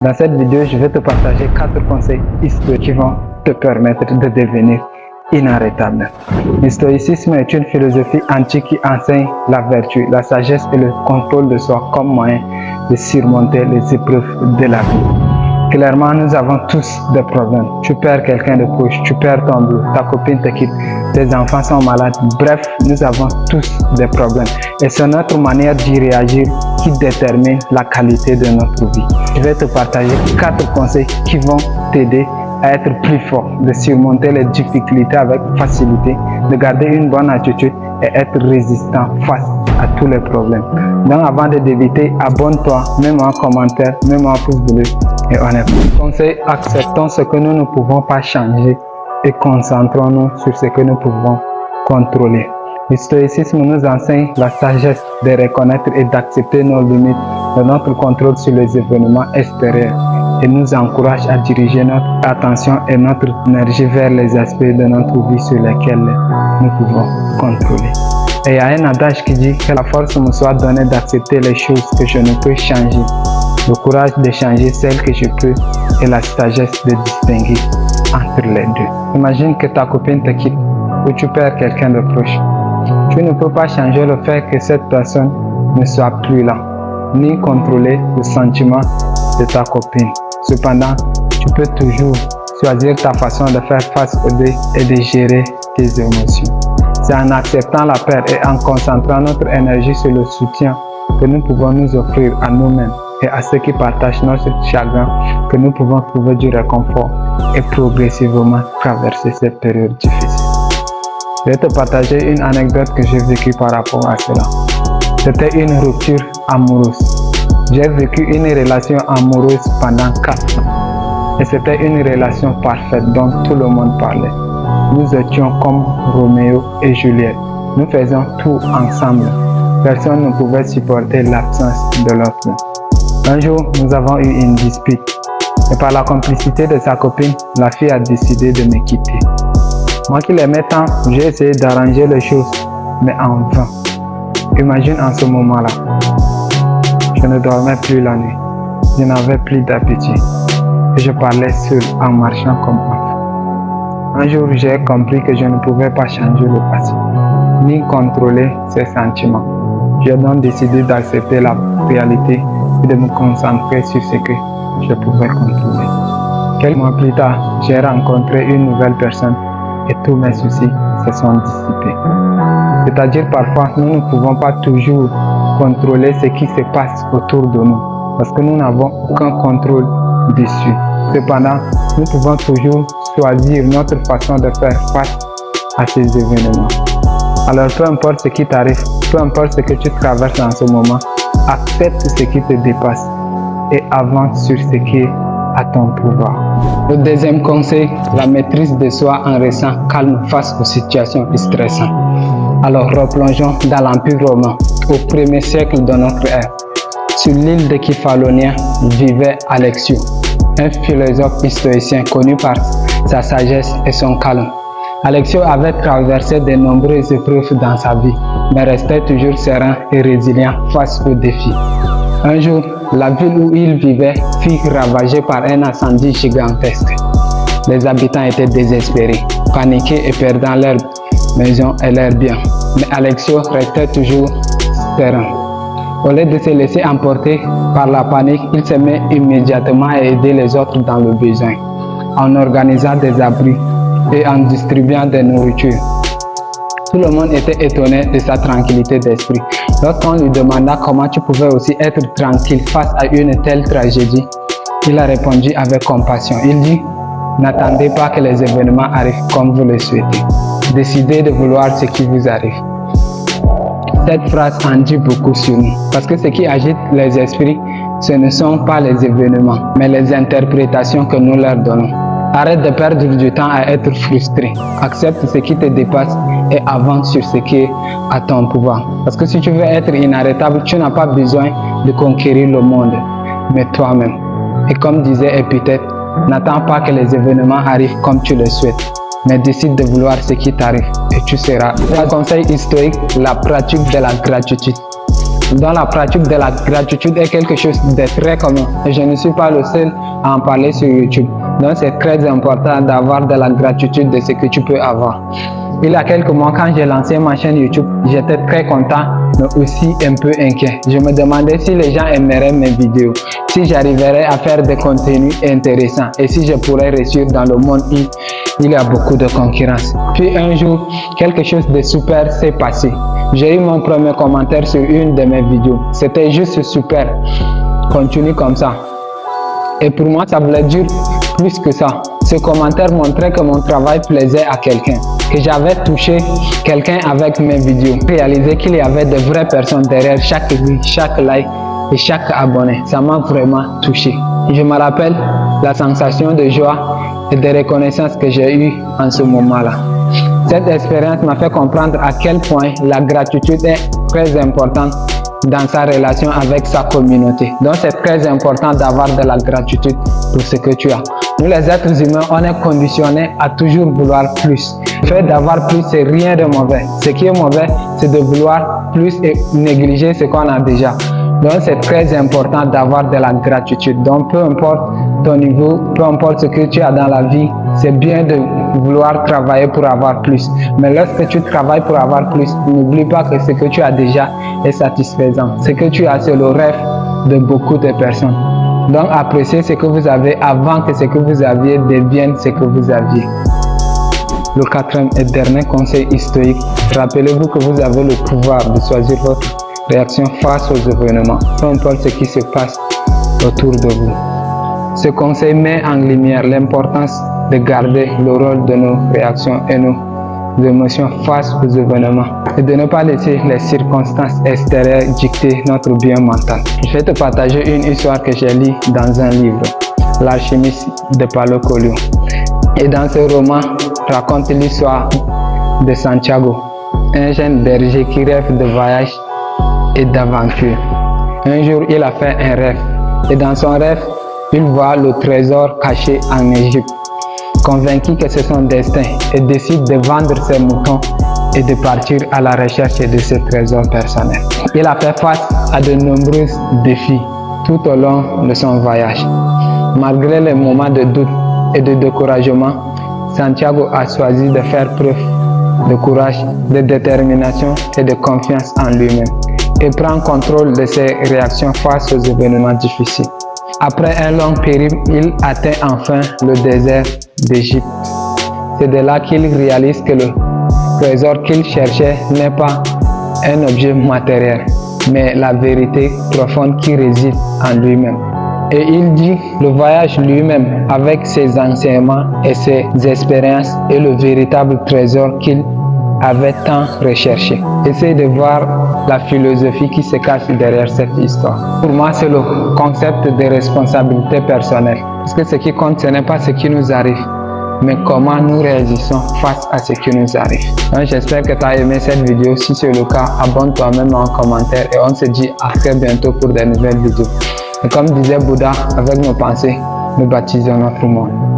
Dans cette vidéo, je vais te partager 4 conseils historiques qui vont te permettre de devenir inarrêtable. Le stoïcisme est une philosophie antique qui enseigne la vertu, la sagesse et le contrôle de soi comme moyen de surmonter les épreuves de la vie. Clairement, nous avons tous des problèmes. Tu perds quelqu'un de proche, tu perds ton boulot, ta copine te quitte, tes enfants sont malades. Bref, nous avons tous des problèmes. Et c'est notre manière d'y réagir qui détermine la qualité de notre vie. Je vais te partager 4 conseils qui vont t'aider à être plus fort, de surmonter les difficultés avec facilité, de garder une bonne attitude et être résistant face à tous les problèmes. Donc avant de débuter, abonne-toi, mets-moi un commentaire, mets-moi un pouce bleu et on est bon. Conseil, acceptons ce que nous ne pouvons pas changer et concentrons-nous sur ce que nous pouvons contrôler. Le stoïcisme nous enseigne la sagesse de reconnaître et d'accepter nos limites de notre contrôle sur les événements extérieurs et nous encourage à diriger notre attention et notre énergie vers les aspects de notre vie sur lesquels nous pouvons contrôler. Et il y a un adage qui dit que la force me soit donnée d'accepter les choses que je ne peux changer, le courage de changer celles que je peux et la sagesse de distinguer entre les deux. Imagine que ta copine te quitte ou tu perds quelqu'un de proche. Tu ne peux pas changer le fait que cette personne ne soit plus là, ni contrôler le sentiment de ta copine. Cependant, tu peux toujours choisir ta façon de faire face au deuil et de gérer tes émotions. C'est en acceptant la perte et en concentrant notre énergie sur le soutien que nous pouvons nous offrir à nous-mêmes et à ceux qui partagent notre chagrin que nous pouvons trouver du réconfort et progressivement traverser cette période difficile. Je vais te partager une anecdote que j'ai vécue par rapport à cela. C'était une rupture amoureuse. J'ai vécu une relation amoureuse pendant 4 ans. Et c'était une relation parfaite dont tout le monde parlait. Nous étions comme Roméo et Juliette. Nous faisions tout ensemble. Personne ne pouvait supporter l'absence de l'autre. Un jour, nous avons eu une dispute. Et par la complicité de sa copine, la fille a décidé de me quitter. Moi qui l'aimais tant, j'ai essayé d'arranger les choses, mais en vain. Imagine en ce moment-là, je ne dormais plus la nuit, je n'avais plus d'appétit et je parlais seul en marchant comme enfant. Un jour, j'ai compris que je ne pouvais pas changer le passé, ni contrôler ses sentiments. J'ai donc décidé d'accepter la réalité et de me concentrer sur ce que je pouvais contrôler. Quelques mois plus tard, j'ai rencontré une nouvelle personne et tous mes soucis se sont dissipés. C'est-à-dire parfois nous ne pouvons pas toujours contrôler ce qui se passe autour de nous parce que nous n'avons aucun contrôle dessus. Cependant, nous pouvons toujours choisir notre façon de faire face à ces événements. Alors peu importe ce qui t'arrive, peu importe ce que tu traverses en ce moment, accepte ce qui te dépasse et avance sur ce qui est à ton pouvoir. Le deuxième conseil, la maîtrise de soi en restant calme face aux situations stressantes. Alors replongeons dans l'Empire romain, au 1er siècle de notre ère. Sur l'île de Kefalonia vivait Alexios, un philosophe stoïcien connu par sa sagesse et son calme. Alexios avait traversé de nombreuses épreuves dans sa vie, mais restait toujours serein et résilient face aux défis. Un jour, la ville où il vivait fut ravagée par un incendie gigantesque. Les habitants étaient désespérés, paniqués et perdant leurs maisons et leurs biens. Mais Alexios restait toujours serein. Au lieu de se laisser emporter par la panique, il se met immédiatement à aider les autres dans le besoin, en organisant des abris et en distribuant des nourritures. Tout le monde était étonné de sa tranquillité d'esprit. Lorsqu'on lui demanda comment tu pouvais aussi être tranquille face à une telle tragédie, il a répondu avec compassion. Il dit, n'attendez pas que les événements arrivent comme vous le souhaitez. Décidez de vouloir ce qui vous arrive. Cette phrase en dit beaucoup sur nous, parce que ce qui agite les esprits, ce ne sont pas les événements, mais les interprétations que nous leur donnons. Arrête de perdre du temps à être frustré. Accepte ce qui te dépasse et avance sur ce qui est à ton pouvoir. Parce que si tu veux être inarrêtable, tu n'as pas besoin de conquérir le monde, mais toi-même. Et comme disait Épithète, n'attends pas que les événements arrivent comme tu le souhaites, mais décide de vouloir ce qui t'arrive et tu seras. Un conseil historique, la pratique de la gratitude. Dans la pratique de la gratitude est quelque chose de très commun. Et je ne suis pas le seul à en parler sur YouTube. Donc c'est très important d'avoir de la gratitude de ce que tu peux avoir. Il y a quelques mois, quand j'ai lancé ma chaîne YouTube, j'étais très content, mais aussi un peu inquiet. Je me demandais si les gens aimeraient mes vidéos, si j'arriverais à faire des contenus intéressants et si je pourrais réussir dans le monde où il y a beaucoup de concurrence. Puis un jour, quelque chose de super s'est passé. J'ai eu mon premier commentaire sur une de mes vidéos. C'était juste super. Continue comme ça. Et pour moi, ça voulait dire plus que ça. Ce commentaire montrait que mon travail plaisait à quelqu'un, que j'avais touché quelqu'un avec mes vidéos. Réaliser qu'il y avait de vraies personnes derrière chaque vue, chaque like et chaque abonné. Ça m'a vraiment touché. Je me rappelle la sensation de joie et de reconnaissance que j'ai eue en ce moment-là. Cette expérience m'a fait comprendre à quel point la gratitude est très importante dans sa relation avec sa communauté. Donc c'est très important d'avoir de la gratitude pour ce que tu as. Nous les êtres humains, on est conditionnés à toujours vouloir plus. Le fait d'avoir plus, c'est rien de mauvais. Ce qui est mauvais, c'est de vouloir plus et négliger ce qu'on a déjà. Donc c'est très important d'avoir de la gratitude. Donc peu importe ton niveau, peu importe ce que tu as dans la vie, c'est bien de vouloir travailler pour avoir plus. Mais lorsque tu travailles pour avoir plus, n'oublie pas que ce que tu as déjà est satisfaisant. Ce que tu as, c'est le rêve de beaucoup de personnes. Donc appréciez ce que vous avez avant que ce que vous aviez devienne ce que vous aviez. Le quatrième et dernier conseil historique, rappelez-vous que vous avez le pouvoir de choisir votre réaction face aux événements, peu importe ce qui se passe autour de vous. Ce conseil met en lumière l'importance de garder le rôle de nos réactions et nos émotions face aux événements et de ne pas laisser les circonstances extérieures dicter notre bien mental. Je vais te partager une histoire que j'ai lue dans un livre, L'Alchimiste de Paulo Coelho. Et dans ce roman, raconte l'histoire de Santiago, un jeune berger qui rêve de voyage et d'aventure. Un jour, il a fait un rêve et dans son rêve, il voit le trésor caché en Égypte. Convaincu que c'est son destin, il décide de vendre ses moutons et de partir à la recherche de ce trésor personnel. Il a fait face à de nombreux défis tout au long de son voyage. Malgré les moments de doute et de découragement, Santiago a choisi de faire preuve de courage, de détermination et de confiance en lui-même et prend contrôle de ses réactions face aux événements difficiles. Après un long périple, il atteint enfin le désert d'Égypte. C'est de là qu'il réalise que le trésor qu'il cherchait n'est pas un objet matériel, mais la vérité profonde qui réside en lui-même. Et il dit le voyage lui-même, avec ses enseignements et ses expériences, est le véritable trésor qu'il avait tant recherché. Essayez de voir la philosophie qui se cache derrière cette histoire. Pour moi, c'est le concept de responsabilité personnelle. Parce que ce qui compte, ce n'est pas ce qui nous arrive, mais comment nous réagissons face à ce qui nous arrive. Donc, j'espère que tu as aimé cette vidéo. Si c'est le cas, abonne-toi même en commentaire et on se dit à très bientôt pour de nouvelles vidéos. Et comme disait Bouddha, avec nos pensées, nous baptisons notre monde.